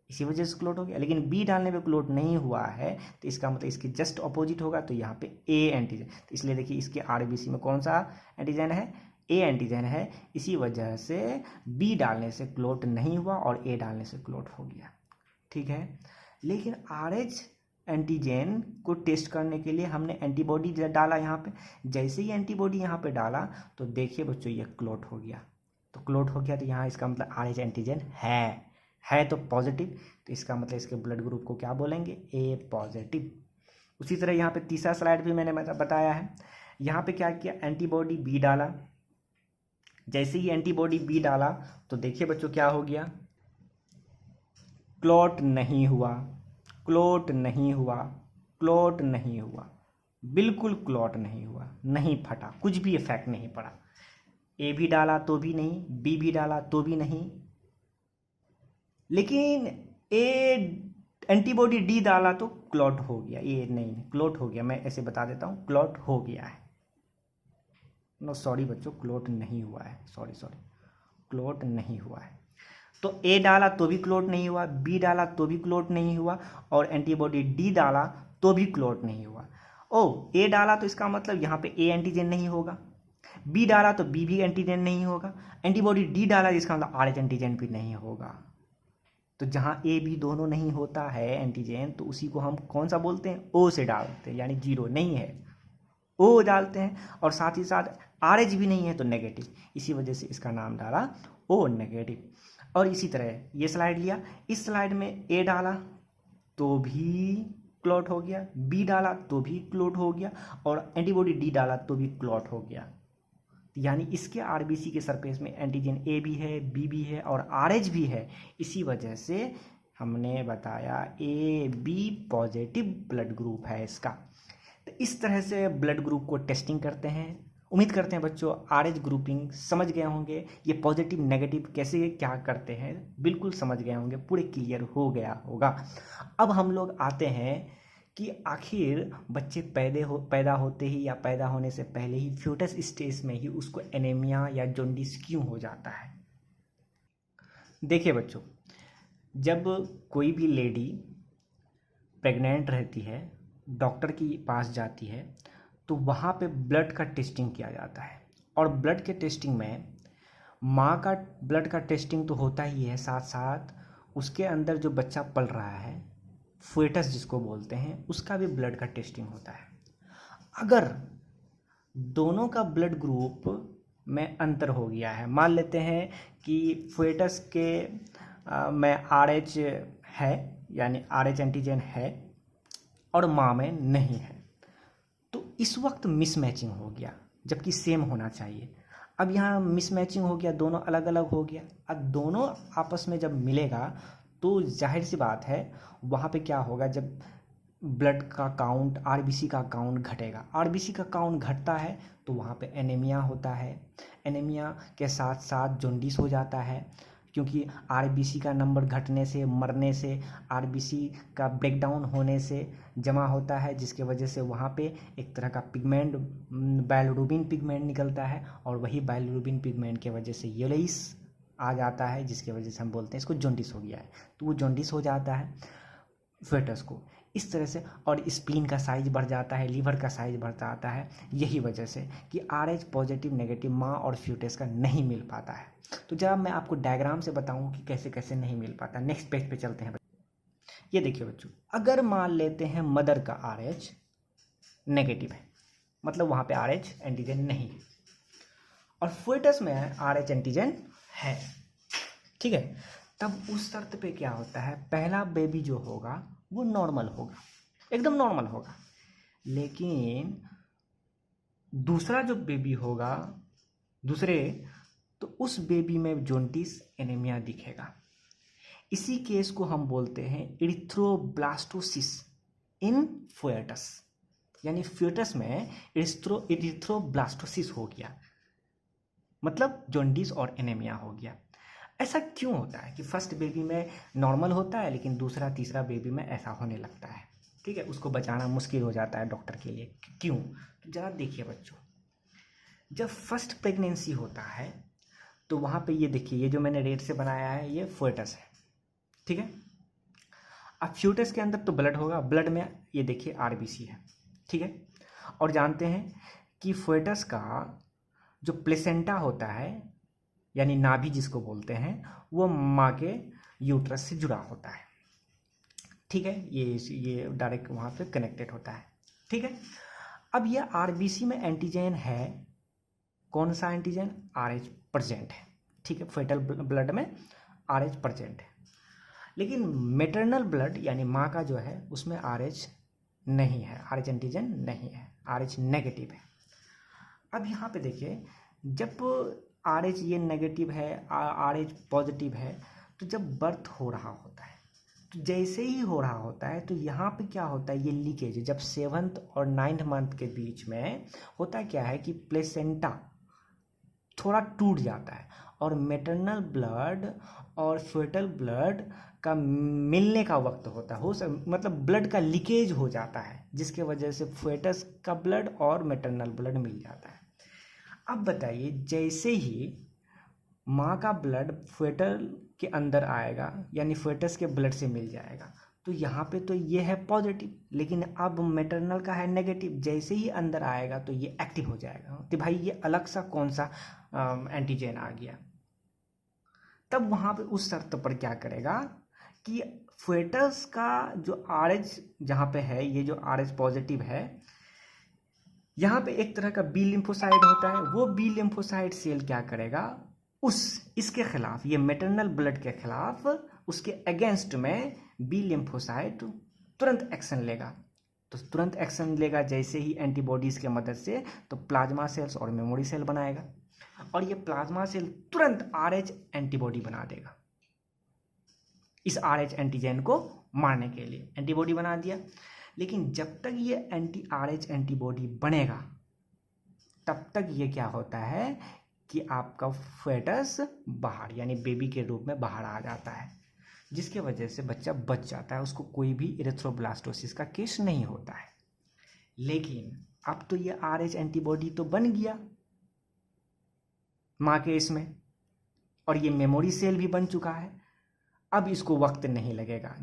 इसी वजह से क्लॉट हो गया। लेकिन B डालने पे क्लॉट नहीं हुआ है तो इसका मतलब इसके जस्ट ऑपोजिट होगा, तो यहाँ पे A एंटीजन। तो इसलिए देखिए इसके RBC में कौन सा एंटीजन है? A एंटीजन है। इसी वजह से B डालने से क्लॉट नहीं हुआ और A डालने से क्लॉट हो गया। ठीक है, लेकिन RH एंटीजन को टेस्ट करने के लिए हमने एंटीबॉडी डाला यहाँ पे। जैसे ही एंटीबॉडी यहाँ पे डाला तो देखिए बच्चों ये क्लॉट हो गया। तो क्लॉट हो गया तो यहाँ इसका मतलब RH एंटीजन है तो पॉजिटिव, तो इसका मतलब इसके ब्लड ग्रुप को क्या बोलेंगे? A positive. उसी तरह यहाँ पे तीसरा स्लाइड भी मैंने बताया है। यहाँ पे क्या किया, एंटीबॉडी B डाला। जैसे ही एंटीबॉडी B डाला तो देखिए बच्चों क्या हो गया, क्लॉट नहीं हुआ, क्लॉट नहीं हुआ, क्लॉट नहीं हुआ, बिल्कुल क्लॉट नहीं हुआ, नहीं फटा, कुछ भी इफेक्ट नहीं पड़ा। A भी डाला तो भी नहीं, B भी डाला तो भी नहीं, लेकिन एंटीबॉडी D डाला तो क्लॉट हो गया। ये नहीं, क्लॉट हो गया, मैं ऐसे बता देता हूँ, क्लॉट हो गया है। नो सॉरी बच्चों, क्लॉट नहीं हुआ है, सॉरी क्लॉट नहीं हुआ है। तो A डाला तो भी क्लॉट नहीं हुआ, B डाला तो भी क्लॉट नहीं हुआ और एंटीबॉडी D डाला तो भी क्लॉट नहीं हुआ। A डाला तो इसका मतलब यहाँ पे A एंटीजन नहीं होगा, B डाला तो B भी एंटीजन नहीं होगा, एंटीबॉडी D डाला जिसका मतलब RH एंटीजन भी नहीं होगा। तो जहाँ A B दोनों नहीं होता है एंटीजन, तो उसी को हम कौन सा बोलते हैं? O से डालते हैं, यानी जीरो नहीं है, O डालते हैं, और साथ ही साथ RH भी नहीं है तो नेगेटिव, इसी वजह से इसका नाम डाला O नेगेटिव। और इसी तरह ये स्लाइड लिया, इस स्लाइड में A डाला तो भी क्लॉट हो गया, B डाला तो भी क्लॉट हो गया और एंटीबॉडी D डाला तो भी क्लॉट हो गया। यानी इसके RBC के सरफेस में एंटीजन A भी है, B भी है और RH भी है, इसी वजह से हमने बताया AB पॉजिटिव ब्लड ग्रुप है इसका। तो इस तरह से ब्लड ग्रुप को टेस्टिंग करते हैं। उम्मीद करते हैं बच्चों RH ग्रुपिंग समझ गए होंगे, ये पॉजिटिव नेगेटिव कैसे क्या करते हैं बिल्कुल समझ गए होंगे, पूरे क्लियर हो गया होगा। अब हम लोग आते हैं कि आखिर बच्चे पैदा होते ही या पैदा होने से पहले ही फ्यूटस स्टेज में ही उसको एनीमिया या जॉन्डिस क्यों हो जाता है। देखिए बच्चों, जब कोई भी लेडी प्रेग्नेंट रहती है, डॉक्टर के पास जाती है, तो वहाँ पे ब्लड का टेस्टिंग किया जाता है। और ब्लड के टेस्टिंग में माँ का ब्लड का टेस्टिंग तो होता ही है, साथ साथ उसके अंदर जो बच्चा पल रहा है, फेटस जिसको बोलते हैं, उसका भी ब्लड का टेस्टिंग होता है। अगर दोनों का ब्लड ग्रुप में अंतर हो गया है, मान लेते हैं कि फेटस के में RH है, यानी RH एंटीजन है और माँ में नहीं है, तो इस वक्त मिसमैचिंग हो गया, जबकि सेम होना चाहिए। अब यहाँ मिसमैचिंग हो गया, दोनों अलग अलग हो गया। अब दोनों आपस में जब मिलेगा तो जाहिर सी बात है वहाँ पे क्या होगा, जब ब्लड का काउंट, RBC का काउंट घटेगा, RBC का काउंट घटता है तो वहाँ पे एनीमिया होता है, एनीमिया के साथ साथ जॉन्डिस हो जाता है। क्योंकि आरबीसी का नंबर घटने से, मरने से, आरबीसी का ब्रेकडाउन होने से जमा होता है, जिसके वजह से वहाँ पे एक तरह का पिगमेंट, बाइलोरुबिन पिगमेंट निकलता है, और वही बाइलोरुबिन पिगमेंट के वजह से येलोइश आ जाता है, जिसके वजह से हम बोलते हैं इसको जॉन्डिस हो गया है। तो वो जॉन्डिस हो जाता है फेटस को इस तरह से, और स्प्लीन का साइज बढ़ जाता है, लीवर का साइज बढ़ता आता है, यही वजह से कि RH पॉजिटिव नेगेटिव माँ और फ्यूटस का नहीं मिल पाता है। तो जब मैं आपको डायग्राम से बताऊं कि कैसे कैसे नहीं मिल पाता, नेक्स्ट पेज पे चलते हैं। ये देखिए बच्चों, अगर मान लेते हैं मदर का RH नेगेटिव है, मतलब वहाँ पे RH एंटीजन नहीं है, और फेटस में RH एंटीजन है, ठीक है, तब उस शर्त पे क्या होता है, पहला बेबी जो होगा वो नॉर्मल होगा, एकदम नॉर्मल होगा, लेकिन दूसरा जो बेबी होगा दूसरे, तो उस बेबी में जॉन्डिस एनीमिया दिखेगा। इसी केस को हम बोलते हैं इरिथ्रोब्लास्टोसिस इन फेटस, यानी फेटस में इरिथ्रोब्लास्टोसिस हो गया, मतलब जॉन्डिस और एनीमिया हो गया। ऐसा क्यों होता है कि फर्स्ट बेबी में नॉर्मल होता है लेकिन दूसरा तीसरा बेबी में ऐसा होने लगता है, ठीक है, उसको बचाना मुश्किल हो जाता है डॉक्टर के लिए, क्यों? तो जरा देखिए बच्चों, जब फर्स्ट प्रेगनेंसी होता है तो वहाँ पे ये देखिए, ये जो मैंने रेड से बनाया है ये फेटस है, ठीक है। अब फ्यूटस के अंदर तो ब्लड होगा, ब्लड में ये देखिए आरबीसी है, ठीक है, और जानते हैं कि फेटस का जो प्लेसेंटा होता है, यानी नाभि जिसको बोलते हैं, वो माँ के यूट्रस से जुड़ा होता है, ठीक है, ये डायरेक्ट वहाँ पे कनेक्टेड होता है, ठीक है। अब ये आरबीसी में एंटीजन है, कौन सा एंटीजन? RH प्रेजेंट है, ठीक है, फेटल ब्लड में RH प्रेजेंट है, लेकिन मेटरनल ब्लड यानी माँ का जो है उसमें RH नहीं है, RH एंटीजन नहीं है, RH नेगेटिव है। अब यहाँ पे देखिए, जब RH ये नेगेटिव है, RH पॉजिटिव है, तो जब बर्थ हो रहा होता है, तो जैसे ही हो रहा होता है तो यहाँ पे क्या होता है, ये लीकेज जब 7th और 9th मंथ के बीच में होता है, क्या है कि प्लेसेंटा थोड़ा टूट जाता है और मेटरनल ब्लड और फेटल ब्लड का मिलने का वक्त होता है, मतलब ब्लड का लीकेज हो जाता है, जिसके वजह से फेटस का ब्लड और मेटरनल ब्लड मिल जाता है। अब बताइए, जैसे ही माँ का ब्लड फेटल के अंदर आएगा, यानी फेटस के ब्लड से मिल जाएगा, तो यहाँ पे तो ये है पॉजिटिव, लेकिन अब मेटरनल का है नेगेटिव, जैसे ही अंदर आएगा तो ये एक्टिव हो जाएगा, तो भाई ये अलग सा कौन सा एंटीजन आ गया। तब वहाँ पे उस शर्त पर क्या करेगा कि फेटस का जो RH जहाँ पे है, ये जो RH पॉजिटिव है, यहाँ पे एक तरह का बी लिम्फोसाइड होता है, वो बी लिम्फोसाइड सेल क्या करेगा, इसके खिलाफ, ये मेटरनल ब्लड के खिलाफ, उसके अगेंस्ट में बी लिम्फोसाइट तुरंत एक्शन लेगा। तो तुरंत एक्शन लेगा जैसे ही एंटीबॉडीज़ के मदद से, तो प्लाज्मा सेल्स और मेमोरी सेल बनाएगा, और ये प्लाज्मा सेल तुरंत RH एंटीबॉडी बना देगा, इस RH एंटीजन को मारने के लिए एंटीबॉडी बना दिया। लेकिन जब तक ये RH एंटीबॉडी बनेगा, तब तक ये क्या होता है कि आपका फेटस बाहर, यानी बेबी के रूप में बाहर आ जाता है, जिसके वजह से बच्चा बच जाता है, उसको कोई भी इरिथ्रोब्लास्टोसिस का केस नहीं होता है। लेकिन अब तो ये RH एंटीबॉडी तो बन गया माँ के इसमें, और ये मेमोरी सेल भी बन चुका है, अब इसको वक्त नहीं लगेगा,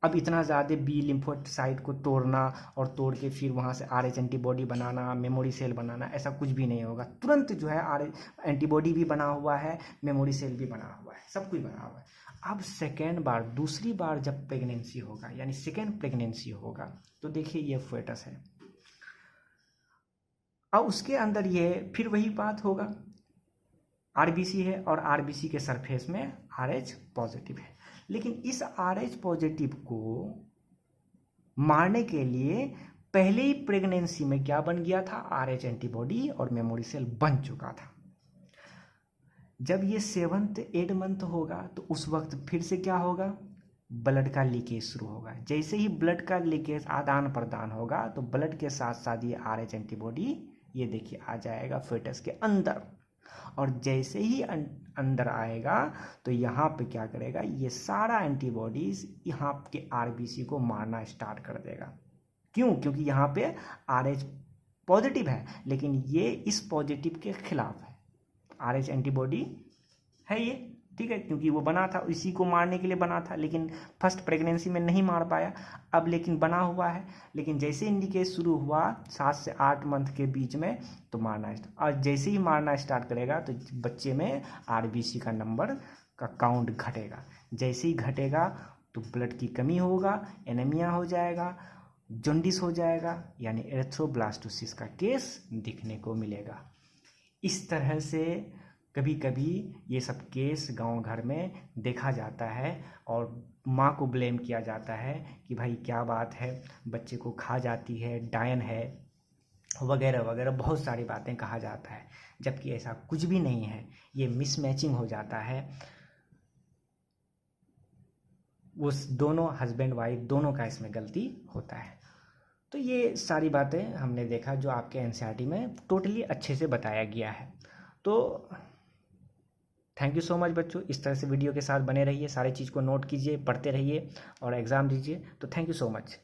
अब इतना ज़्यादा बी लिम्फोसाइट को तोड़ना और तोड़ के फिर वहाँ से RH एंटीबॉडी बनाना, मेमोरी सेल बनाना, ऐसा कुछ भी नहीं होगा, तुरंत जो है RH एंटीबॉडी भी बना हुआ है, मेमोरी सेल भी बना हुआ है, सब कुछ बना हुआ है। अब सेकेंड बार, दूसरी बार जब प्रेगनेंसी होगा, यानी सेकेंड प्रेगनेंसी होगा, तो देखिए ये फेटस है, अब उसके अंदर ये फिर वही बात होगा, आरबीसी है और आरबीसी के सरफेस में RH पॉजिटिव है, लेकिन इस RH पॉजिटिव को मारने के लिए पहले ही प्रेगनेंसी में क्या बन गया था, RH एंटीबॉडी और मेमोरी सेल बन चुका था। जब ये 7th 8 मंथ होगा तो उस वक्त फिर से क्या होगा, ब्लड का लीकेज शुरू होगा। जैसे ही ब्लड का लीकेज आदान प्रदान होगा तो ब्लड के साथ साथ ये RH एंटीबॉडी, ये देखिए, आ जाएगा फेटस के अंदर, और जैसे ही अंदर आएगा तो यहाँ पे क्या करेगा, ये सारा एंटीबॉडीज़ यहाँ के आरबीसी को मारना स्टार्ट कर देगा। क्यों? क्योंकि यहाँ पे RH पॉजिटिव है, लेकिन ये इस पॉजिटिव के खिलाफ है। RH एंटीबॉडी है ये, ठीक है, क्योंकि वो बना था इसी को मारने के लिए बना था, लेकिन फर्स्ट प्रेगनेंसी में नहीं मार पाया। अब लेकिन बना हुआ है, लेकिन जैसे इंडिकेट शुरू हुआ 7 से 8 मंथ के बीच में तो मारना स्टार्ट, और जैसे ही मारना स्टार्ट करेगा तो बच्चे में आरबीसी का नंबर का काउंट घटेगा। जैसे ही घटेगा तो ब्लड की कमी होगा, एनीमिया हो जाएगा, जॉन्डिस हो जाएगा, यानी एरिथ्रोब्लास्टोसिस का केस दिखने को मिलेगा। इस तरह से कभी कभी ये सब केस गांव घर में देखा जाता है और माँ को ब्लेम किया जाता है कि भाई क्या बात है, बच्चे को खा जाती है, डायन है, वगैरह वगैरह बहुत सारी बातें कहा जाता है, जबकि ऐसा कुछ भी नहीं है। ये मिसमैचिंग हो जाता है, उस दोनों हस्बैंड वाइफ दोनों का इसमें गलती होता है। तो ये सारी बातें हमने देखा जो आपके एनसीईआरटी में टोटली अच्छे से बताया गया है। तो थैंक यू सो मच बच्चों, इस तरह से वीडियो के साथ बने रहिए, सारे चीज़ को नोट कीजिए, पढ़ते रहिए और एग्ज़ाम दीजिए। तो थैंक यू सो मच।